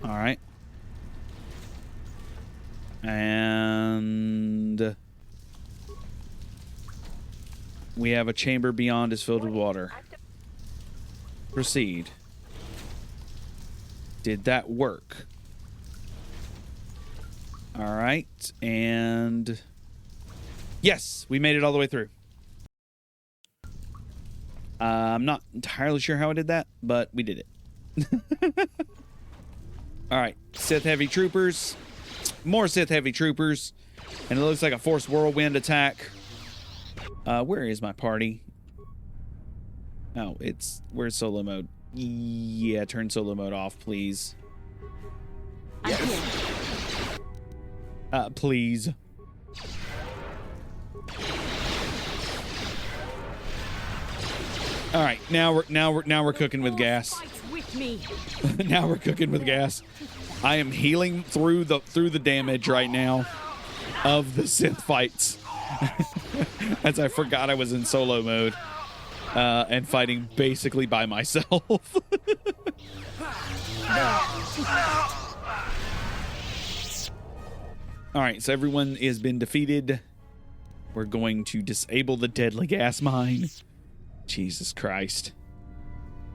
All right. And we have a chamber beyond is filled with water. Proceed. Did that work? All right, and yes, we made it all the way through. I'm not entirely sure how I did that, but we did it. All right, Sith heavy troopers, more Sith heavy troopers, and it looks like a force whirlwind attack. Where is my party? Oh, where's solo mode? Yeah, turn solo mode off, please. Yes. Please. All right, now we're cooking with gas. Now we're cooking with gas. I am healing through the damage right now of the Sith fights. As I forgot I was in solo mode and fighting basically by myself. All right, so everyone has been defeated. We're going to disable the deadly gas mine. Jesus Christ.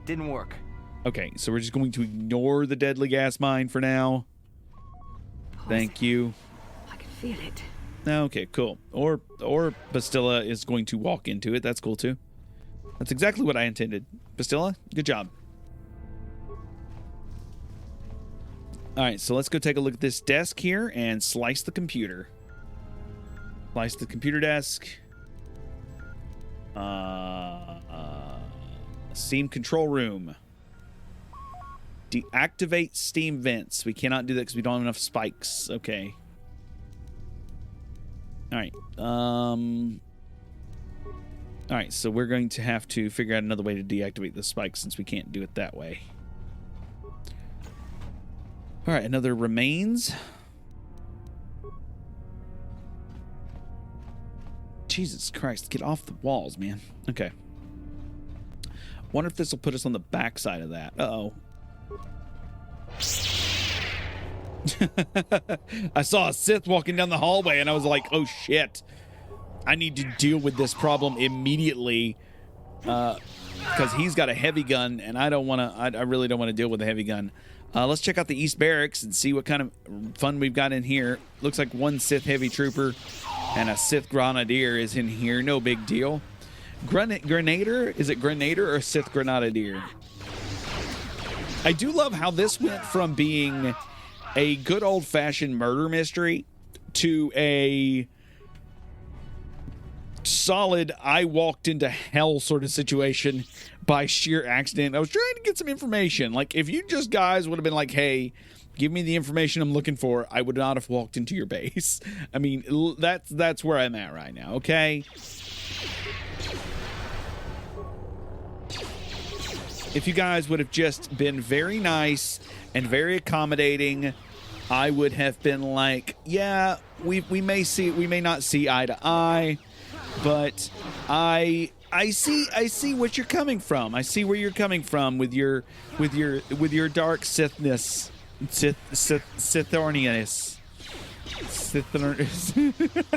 Didn't work. Okay, so we're just going to ignore the deadly gas mine for now. Thank you. I can feel it. Okay, cool. Or Bastilla is going to walk into it. That's cool too. That's exactly what I intended. Bastilla, good job. All right, so let's go take a look at this desk here and slice the computer. Slice the computer desk. Steam control room. Deactivate steam vents. We cannot do that because we don't have enough spikes. Okay. All right. All right, so we're going to have to figure out another way to deactivate the spikes since we can't do it that way. All right, another remains. Jesus Christ, get off the walls, man. Okay. Wonder if this will put us on the back side of that. Uh-oh. I saw a Sith walking down the hallway and I was like, oh shit. I need to deal with this problem immediately. Because he's got a heavy gun and I really don't want to deal with a heavy gun. Let's check out the East Barracks and see what kind of fun we've got in here. Looks like one Sith heavy trooper and a Sith grenadier is in here. No big deal. Grenadier? Is it Grenadier or Sith Grenadier? I do love how this went from being a good old-fashioned murder mystery to a solid I walked into hell sort of situation by sheer accident. I was trying to get some information. Like, if you just guys would have been like, hey, give me the information I'm looking for, I would not have walked into your base. I mean, that's where I'm at right now, okay? If you guys would have just been very nice and very accommodating, I would have been like, yeah, we may not see eye to eye, but I see what you're coming from. I see where you're coming from with your dark Sithness, Sithorniness.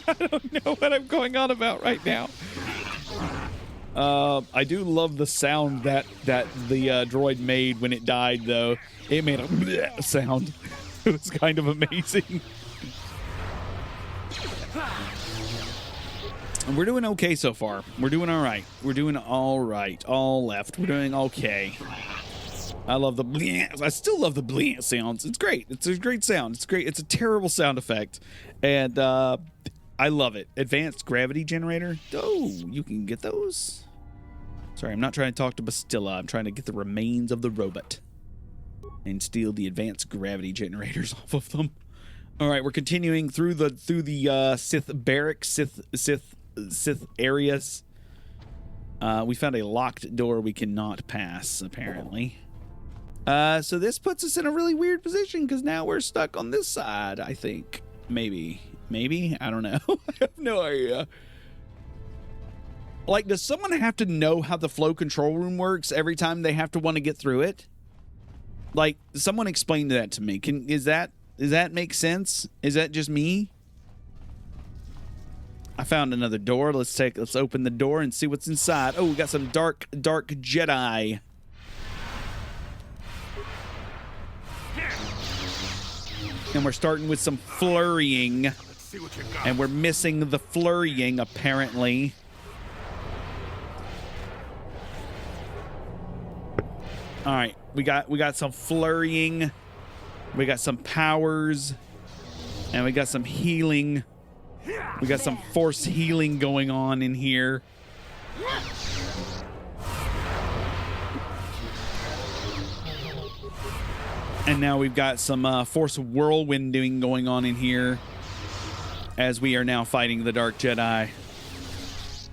I don't know what I'm going on about right now. I do love the sound that the droid made when it died, though. It made a bleh sound. It was kind of amazing. And we're doing okay so far. We're doing all right. We're doing all right. All left. We're doing okay. I love the bleh. I still love the bleh sounds. It's great. It's a great sound. It's great. It's a terrible sound effect. And I love it. Advanced gravity generator. Oh, you can get those? Sorry, I'm not trying to talk to Bastilla. I'm trying to get the remains of the robot and steal the advanced gravity generators off of them. All right, we're continuing through the Sith barracks, Sith areas. We found a locked door we cannot pass, apparently. So this puts us in a really weird position because now we're stuck on this side, I think. Maybe. I don't know. I have no idea. Like, does someone have to know how the flow control room works every time they have to want to get through it? Like, someone explain that to me. Does that make sense? Is that just me? I found another door. Let's open the door and see what's inside. Oh, we got some dark Jedi. And we're starting with some flurrying. And we're missing the flurrying, apparently. All right, we got some flurrying. We got some powers. And we got some healing. We got some force healing going on in here. And now we've got some force whirlwinding going on in here as we are now fighting the Dark Jedi.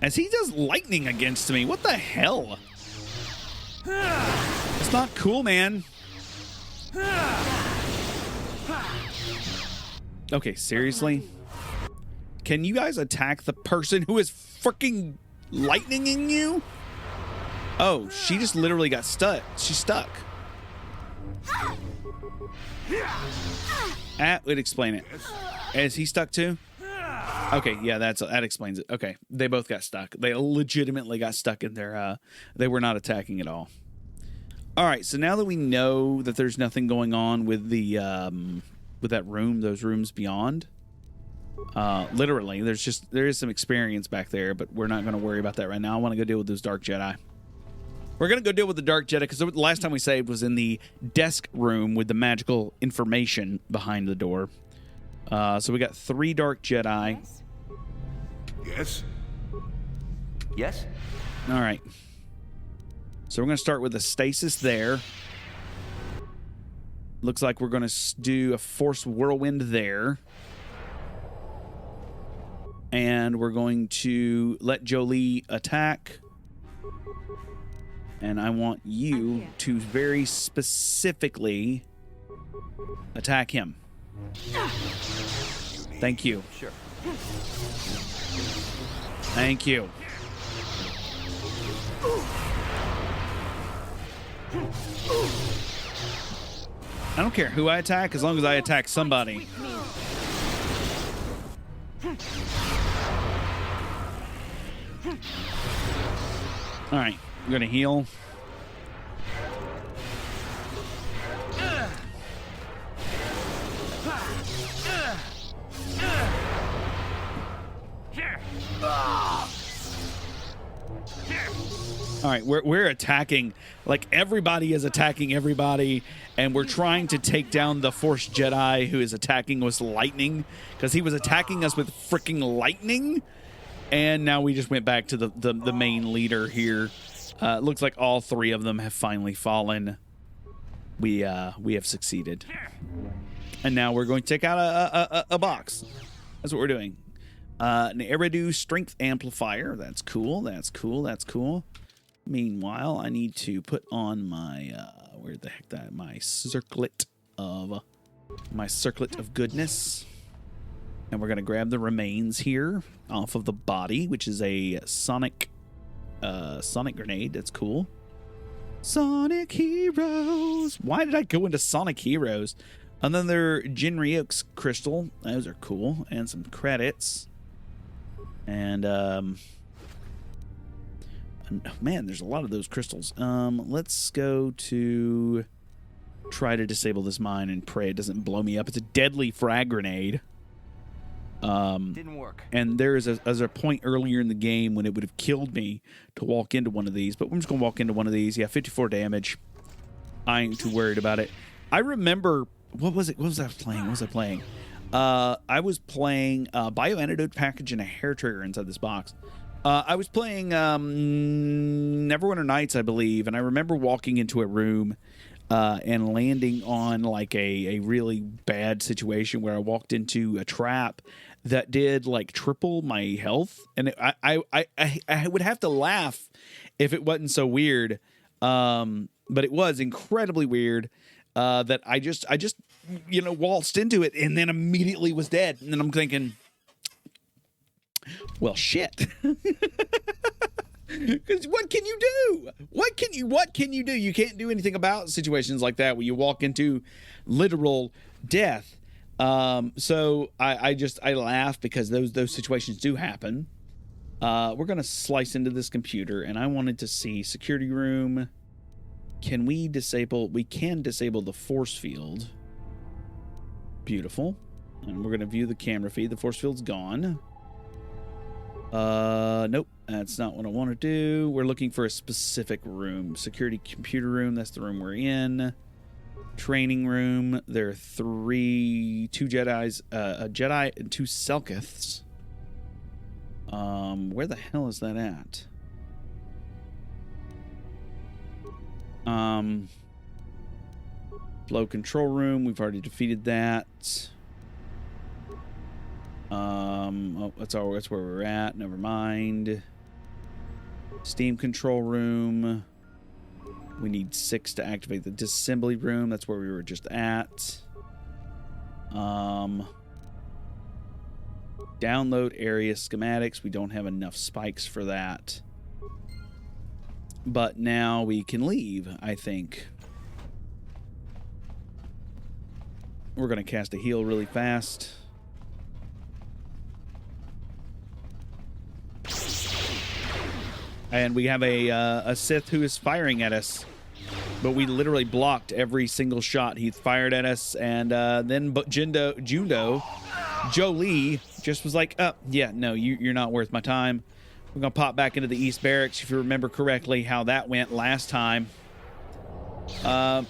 As he does lightning against me. What the hell? It's not cool, man. Okay, seriously? Can you guys attack the person who is freaking lightninging you? Oh, she just literally got stuck. She's stuck. That would explain it. Is he stuck too? Okay, yeah, that explains it. Okay, they both got stuck. They legitimately got stuck in their. They were not attacking at all. All right, so now that we know that there's nothing going on with the with that room, those rooms beyond. Literally, there is some experience back there, but we're not going to worry about that right now. I want to go deal with those Dark Jedi. We're going to go deal with the Dark Jedi because the last time we saved was in the desk room with the magical information behind the door. So we got 3 Dark Jedi. Yes? Yes? All right. So we're going to start with the stasis there. Looks like we're going to do a force whirlwind there. And we're going to let Jolie attack. And I want you to very specifically attack him. Thank you. Sure. Thank you. I don't care who I attack as long as I attack somebody. All right, I'm going to heal. All right, we're attacking. Like, everybody is attacking everybody, and we're trying to take down the Force Jedi who is attacking us lightning, because he was attacking us with freaking lightning, and now we just went back to the main leader here. It looks like all 3 of them have finally fallen. We have succeeded. And now we're going to take out a box. That's what we're doing. An Eridu strength amplifier. That's cool. That's cool. That's cool. Meanwhile, I need to put on my where the heck that my circlet of goodness. And we're gonna grab the remains here off of the body, which is a sonic grenade. That's cool. Sonic Heroes. Why did I go into Sonic Heroes? Another Jinryuk's crystal. Those are cool. And some credits. And Man, there's a lot of those crystals. Let's go to try to disable this mine and pray it doesn't blow me up. It's a deadly frag grenade. Didn't work. And there's a point earlier in the game when it would have killed me to walk into one of these, but I'm just going to walk into one of these. Yeah, 54 damage. I ain't too worried about it. I remember, what was it? What was I playing? What was I playing? I was playing a bioantidote package and a hair trigger inside this box. I was playing Neverwinter Nights, I believe, and I remember walking into a room and landing on like a really bad situation where I walked into a trap that did like triple my health, and I would have to laugh if it wasn't so weird, but it was incredibly weird that I just waltzed into it and then immediately was dead, and then I'm thinking, well, shit. Because what can you do? What can you do? You can't do anything about situations like that where you walk into literal death. So I laugh because those situations do happen. We're gonna slice into this computer, and I wanted to see security room. Can we disable? We can disable the force field. Beautiful. And we're gonna view the camera feed. The force field's gone. Nope, that's not what I want to do. We're looking for a specific room. Security computer room, that's the room we're in. Training room, there are two Jedis, a Jedi and 2 Selkiths. Where the hell is that at? Flow control room, we've already defeated that. That's where we're at. Never mind. Steam control room. We need 6 to activate the disassembly room. That's where we were just at. Download area schematics. We don't have enough spikes for that. But now we can leave, I think. We're going to cast a heal really fast. And we have a Sith who is firing at us. But we literally blocked every single shot he fired at us. And then Jundo, Jolie, just was like, oh, yeah, no, you're not worth my time. We're going to pop back into the East Barracks, if you remember correctly how that went last time. I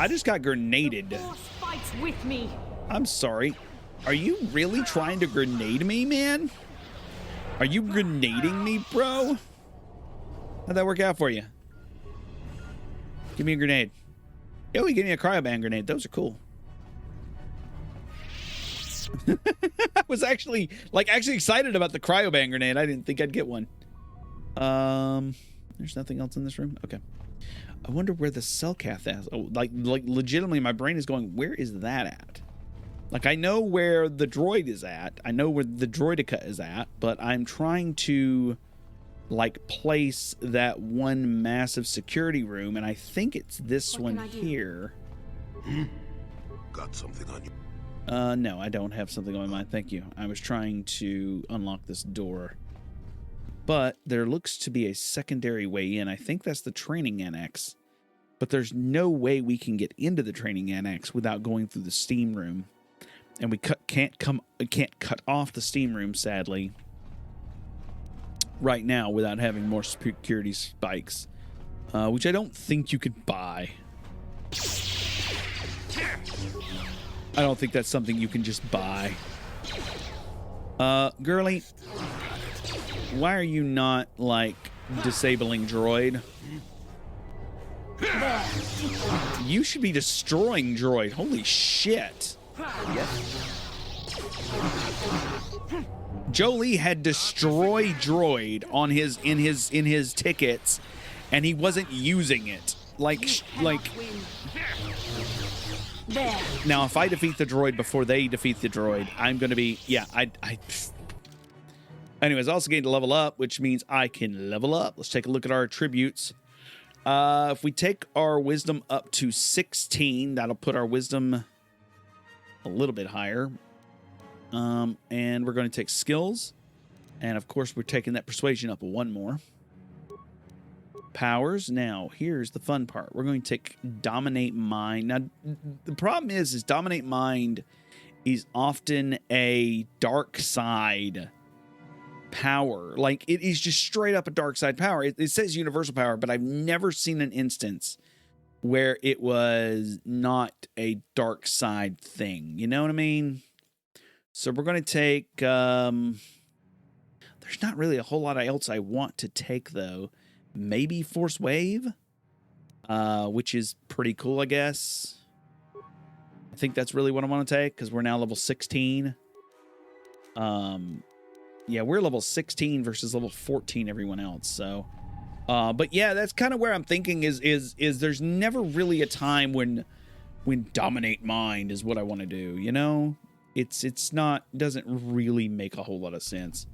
just got grenaded. Fights with me. I'm sorry. Are you really trying to grenade me, man? Are you grenading me, bro? How'd that work out for you? Give me a grenade. Yo, he gave me a cryoban grenade. Those are cool. I was actually excited about the cryoban grenade. I didn't think I'd get one. There's nothing else in this room? Okay. I wonder where the Selkath is. Oh, like legitimately, my brain is going, where is that at? Like, I know where the droid is at. I know where the droidica is at, but I'm trying to, like, place that one massive security room, and I think it's this one here. Got something on you? No, I don't have something on my mind. Thank you. I was trying to unlock this door. But there looks to be a secondary way in. I think that's the training annex. But there's no way we can get into the training annex without going through the steam room. And we can't cut off the steam room, sadly, right now without having more security spikes, which I don't think you could buy. I don't think that's something you can just buy. Girly, why are you not, like, disabling droid? You should be destroying droid. Holy shit. Jolie had destroyed droid on in his tickets, and he wasn't using it. Like. Now, if I defeat the droid before they defeat the droid, I'm gonna be Anyways, I also gained to level up, which means I can level up. Let's take a look at our attributes. If we take our wisdom up to 16, that'll put our wisdom a little bit higher. And we're going to take skills. And of course, we're taking that persuasion up one more. powers. Now, here's the fun part. We're going to take Dominate Mind. Now, the problem is Dominate Mind is often a dark side power. Like, it is just straight up a dark side power. It says universal power, but I've never seen an instance where it was not a dark side thing. You know what I mean? So we're going to take... there's not really a whole lot else I want to take, though. Maybe Force Wave, which is pretty cool, I guess. I think that's really what I want to take, because we're now level 16. Yeah, we're level 16 versus level 14 everyone else, so... but yeah, that's kind of where I'm thinking is there's never really a time when Dominate Mind is what I want to do, you know? It's not, doesn't really make a whole lot of sense.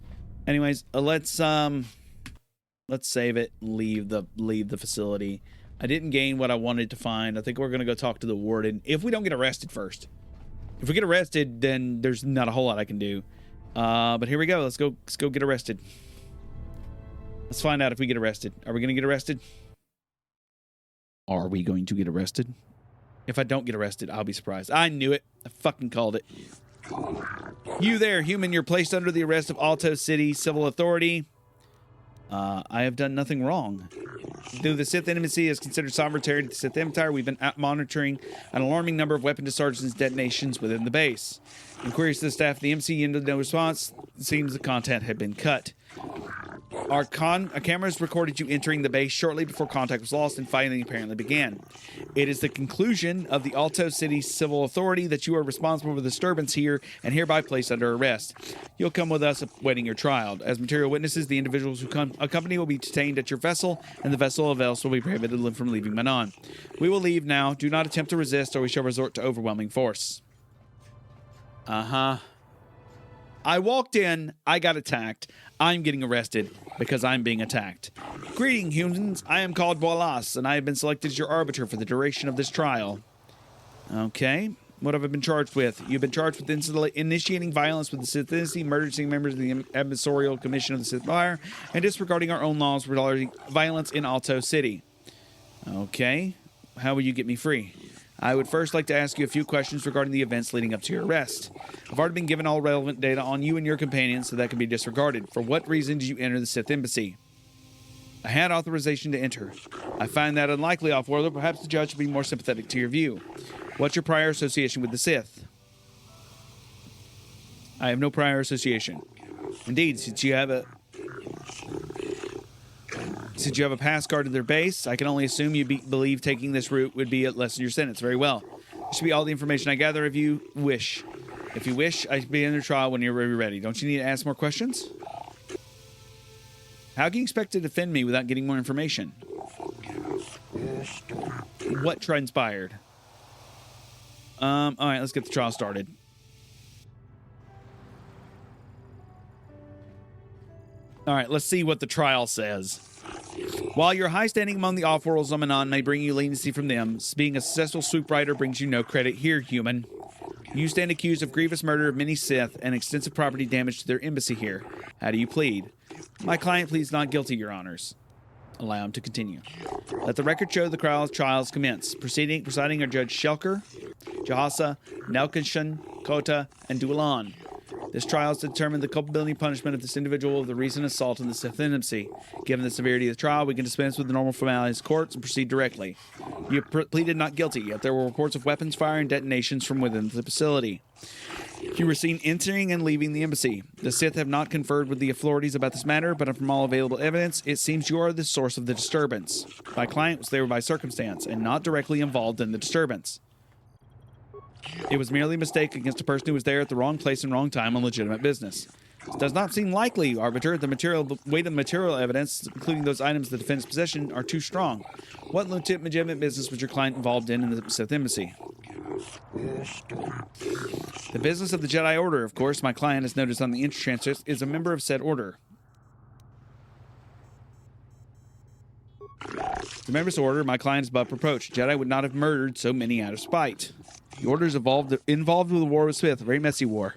Anyways, let's save it and leave the facility. I didn't gain what I wanted to find. I think we're going to go talk to the warden if we don't get arrested first. If we get arrested, then there's not a whole lot I can do. But here we go. Let's go get arrested. Let's find out if we get arrested. Are we going to get arrested? Are we going to get arrested? If I don't get arrested, I'll be surprised. I knew it. I fucking called it. You there, human. You're placed under the arrest of Alto City Civil Authority. I have done nothing wrong. Though the Sith Embassy is considered sovereign territory of the Sith Empire, we've been monitoring an alarming number of weapon discharges and detonations within the base. Inquiries to the staff of the embassy yielded no response. It seems the content had been cut. Our cameras recorded you entering the base shortly before contact was lost and fighting apparently began. It is the conclusion of the Alto City Civil Authority that you are responsible for the disturbance here and hereby placed under arrest. You'll come with us awaiting your trial. As material witnesses, the individuals who accompany will be detained at your vessel, and the vessel of else will be prohibited from leaving Manon. We will leave now. Do not attempt to resist, or we shall resort to overwhelming force. I walked in, I got attacked. I'm getting arrested because I'm being attacked. Greeting, humans. I am called Bolas, and I have been selected as your arbiter for the duration of this trial. Okay. What have I been charged with? You've been charged with initiating violence with the Sith Embassy, murdering members of the Adversarial Commission of the Sith Empire, and disregarding our own laws regarding violence in Alto City. Okay. How will you get me free? I would first like to ask you a few questions regarding the events leading up to your arrest. I've already been given all relevant data on you and your companions, so that can be disregarded. For what reason did you enter the Sith Embassy? I had authorization to enter. I find that unlikely, Off-Worlder. Perhaps the judge will be more sympathetic to your view. What's your prior association with the Sith? I have no prior association. Indeed, since you have a pass card to their base, I can only assume you believe taking this route would be at less than your sentence. Very well. This should be all the information I gather if you wish. If you wish, I should be in your trial when you're ready. Don't you need to ask more questions? How can you expect to defend me without getting more information? What transpired? Alright, let's get the trial started. Alright, let's see what the trial says. While your high standing among the off-worlds on Manon may bring you leniency from them, being a successful swoop rider brings you no credit here, human. You stand accused of grievous murder of many Sith and extensive property damage to their embassy here. How do you plead? My client pleads not guilty, your honors. Allow him to continue. Let the record show the trials commence. Presiding are Judge Shelker, Jahasa, Nelkinshan, Kota, and Dulan. This trial is to determine the culpability and punishment of this individual of the recent assault in the Sith Embassy. Given the severity of the trial, we can dispense with the normal formalities of courts and proceed directly. You pleaded not guilty, yet there were reports of weapons fire and detonations from within the facility. You were seen entering and leaving the embassy. The Sith have not conferred with the authorities about this matter, but from all available evidence, it seems you are the source of the disturbance. My client was there by circumstance and not directly involved in the disturbance. It was merely a mistake against a person who was there at the wrong place and wrong time on legitimate business. It does not seem likely, Arbiter, the weight of material evidence, including those items the defendant's possession, are too strong. What legitimate business was your client involved in the Sith Embassy? The business of the Jedi Order, of course. My client, as noticed on the entry transcript, is a member of said order. The members' order, my client is above reproach. Jedi would not have murdered so many out of spite. The order is involved with the war with Sith, a very messy war.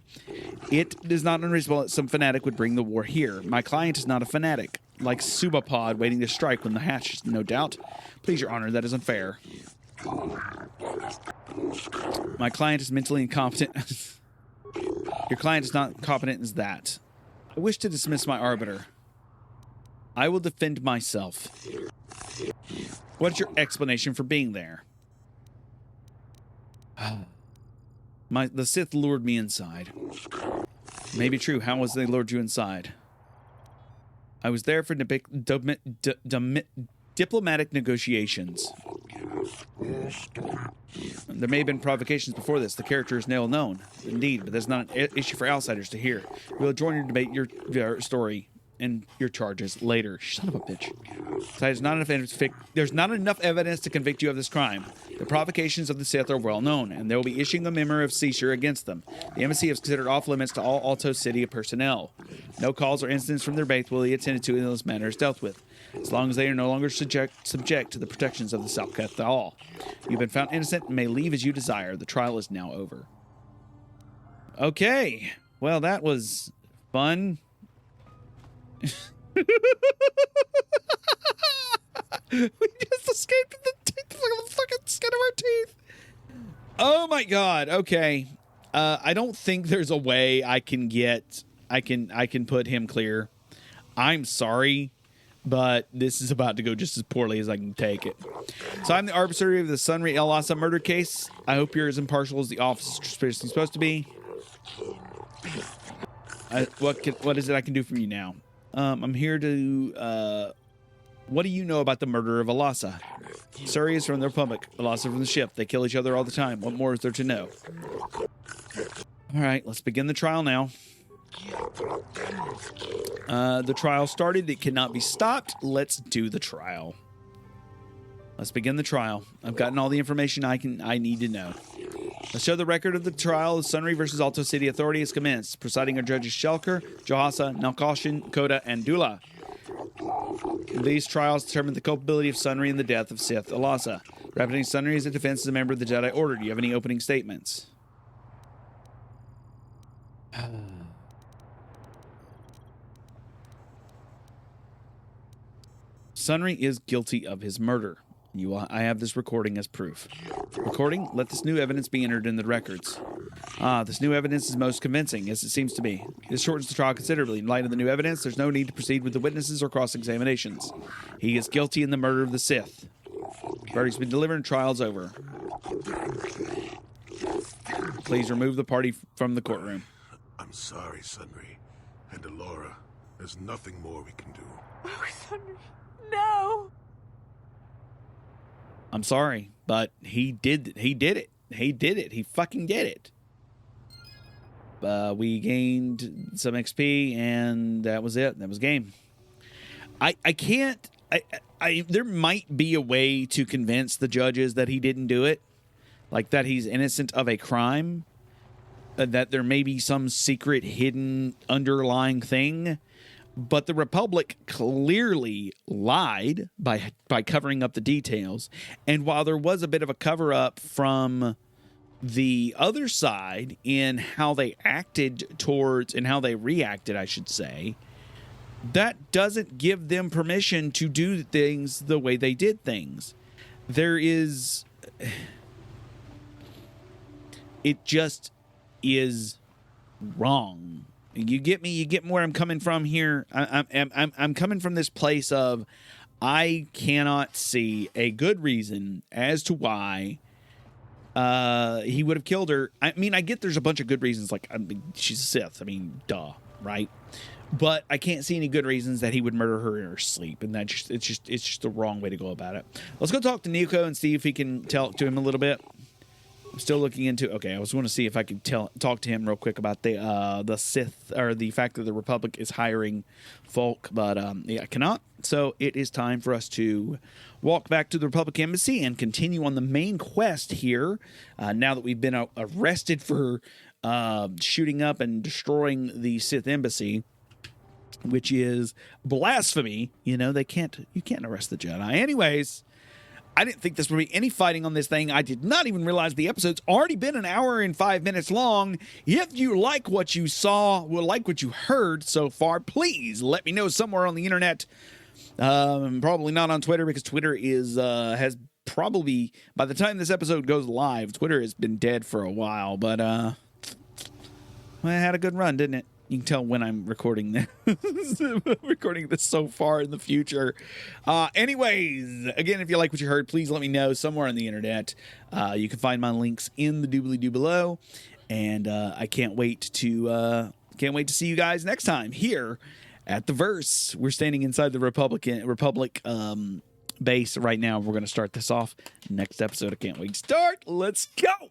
It is not unreasonable that some fanatic would bring the war here. My client is not a fanatic. like Subapod waiting to strike when the hatch, no doubt. Please, Your Honor, that is unfair. My client is mentally incompetent. Your client is not competent as that. I wish to dismiss my arbiter. I will defend myself. What's your explanation for being there? The Sith lured me inside. Maybe true. How was they lured you inside? I was there for diplomatic negotiations. There may have been provocations before this. The character is now known. Indeed, but that's not an issue for outsiders to hear. We'll join your debate, your story, and your charges later. Son of a bitch. There's not enough evidence to convict you of this crime. The provocations of the Sith are well known, and they will be issuing a memo of seizure against them. The embassy has considered off limits to all Alto City personnel. No calls or incidents from their base will be attended to in this matter is dealt with, as long as they are no longer subject to the protections of the South Cathal. You've been found innocent and may leave as you desire. The trial is now over. Okay. Well, that was fun. We just escaped the fucking skin of our teeth. Oh my god. Okay. I don't think there's a way I can put him clear. I'm sorry, but this is about to go just as poorly as I can take it. So I'm the arbiter of the Sunry El Asa murder case. I hope you're as impartial as the office is supposed to be. What is it I can do for you now? I'm here to, what do you know about the murder of Alasa? Surrey is from the Republic, Alasa from the ship. They kill each other all the time. What more is there to know? All right, let's begin the trial now. The trial started. It cannot be stopped. Let's do the trial. Let's begin the trial. I've gotten all the information I need to know. Let's show the record of the trial. The Sunry versus Alto City Authority has commenced. Presiding are judges Shelker, Johasa, Nalkoshin, Koda, and Dula. These trials determine the culpability of Sunry in the death of Sith Alasa. Representing Sunry as a defense as a member of the Jedi Order. Do you have any opening statements? Sunry is guilty of his murder. I have this recording as proof. Recording, let this new evidence be entered in the records. This new evidence is most convincing, as it seems to be. This shortens the trial considerably. In light of the new evidence, there's no need to proceed with the witnesses or cross-examinations. He is guilty in the murder of the Sith. Verdict's been delivered and trial's over. Please remove the party from the courtroom. I'm sorry, Sunry. And Alora, there's nothing more we can do. Oh, Sunry, no! I'm sorry, but he did it. He did it. He fucking did it. We gained some XP, and that was it. That was game. I can't... there might be a way to convince the judges that he didn't do it. Like, that he's innocent of a crime. That there may be some secret, hidden, underlying thing. But the Republic clearly lied by covering up the details. And while there was a bit of a cover-up from the other side in how they acted towards, and how they reacted, I should say, that doesn't give them permission to do things the way they did things. There is... It just is wrong. You get me? You get where I'm coming from here? I'm coming from this place of I cannot see a good reason as to why he would have killed her. I mean, I get there's a bunch of good reasons, like she's a Sith. I mean, duh, right? But I can't see any good reasons that he would murder her in her sleep, and it's just the wrong way to go about it. Let's go talk to Nico and see if he can tell to him a little bit. I'm still looking into... Okay, I was going to see if I could talk to him real quick about the Sith, or the fact that the Republic is hiring folk, but yeah, I cannot. So it is time for us to walk back to the Republic Embassy and continue on the main quest here. Now that we've been arrested for shooting up and destroying the Sith Embassy, which is blasphemy. You know, you can't arrest the Jedi. Anyways... I didn't think this would be any fighting on this thing. I did not even realize the episode's already been an hour and 5 minutes long. If you like what you saw, or like what you heard so far, please let me know somewhere on the internet. Probably not on Twitter, because Twitter has probably, by the time this episode goes live, Twitter has been dead for a while. But well, it had a good run, didn't it? You can tell when I'm recording this. Recording this so far in the future. Anyways, again, if you like what you heard, please let me know somewhere on the internet. You can find my links in the doobly-doo below. And I can't wait to see you guys next time here at the Verse. We're standing inside the Republic base right now. We're going to start this off next episode. I can't wait to start. Let's go.